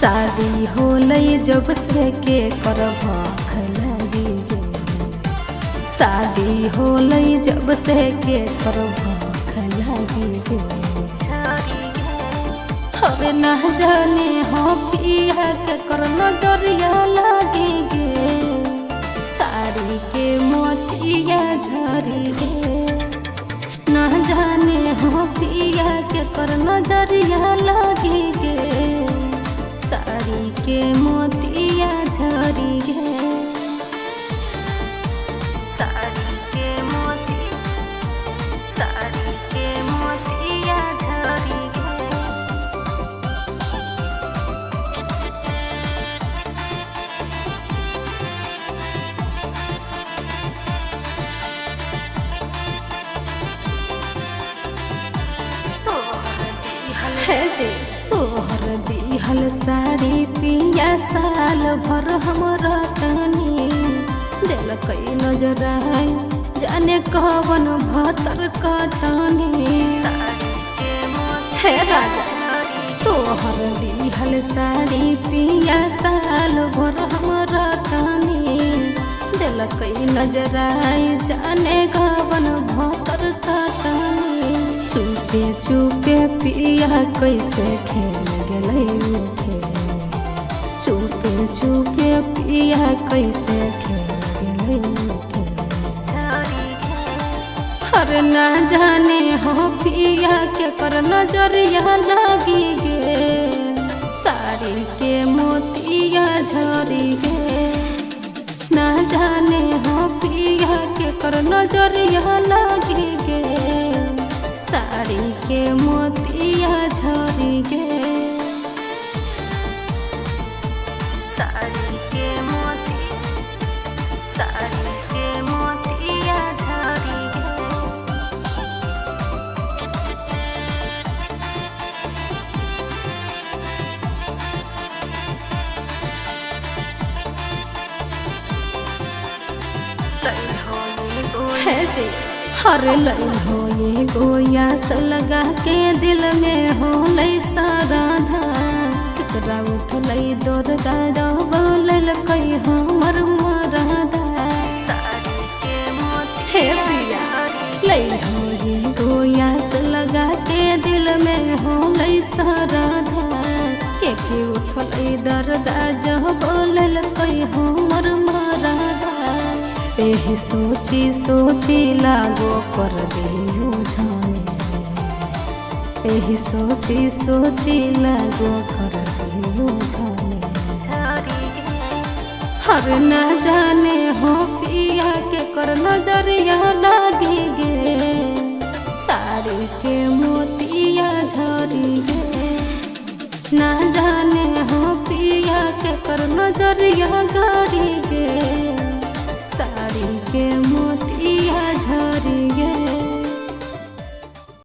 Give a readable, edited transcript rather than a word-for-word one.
शादी होलई जब से के करभ लगी गे। शादी होलई जब से के करभ लगी गे। हवे न जाने हो पिया के कर नजरिया लगी गे। साड़ी के मोतिया झरी गे। न जाने हो पिया के कर नजरिया लगी गे। साड़ी के मोतिया झरी गे। साड़ी के मोती, साड़ी के मोतिया झरी गे। है जे तोहर दिहल साड़ी पिया साल भर हमरा टनी दिल कई नजर आई जाने कवन भतर कटनी। हे राजा तोहर दिहल साड़ी पिया साल भर हमरा टनी दिल कई नजर आई जाने कवन भतर कटनी। चुपे चुपे पिया कैसे खेल गले खेल। चुपे चुपे पिया कैसे खेल गले खेल। हर न जाने हो पिया के कर नजरिया लगी गे। साड़ी के मोतिया झरी गे। न जाने हो पिया के कर नजरिया लगी गे। साड़ी के मोतिया झरी गे। साड़ी के मोती, साड़ी के मोतिया झरी गे। है जे हर लई हो ये गोया से लगा के दिल में हो लई सारा धान। केकरा उठलई दौड़ दादा बोलल कई हमर मरादा। हे पिया लई हो ये गोया से लगा के दिल में हो लई सारा धान। के उठलई दर्दा जब बोलल कई हमर मरादा। एही सोची सोची लागो कर दियो जाने। एही सोची सोची लागो कर दियो जाने। हर न जाने हो पिया के कर नजरिया लगी गे। साड़ी के मोतिया झरी गे। न जाने हो पिया के कर नजरिया गड़ी गे। साड़ी के मोतिया झरी गे।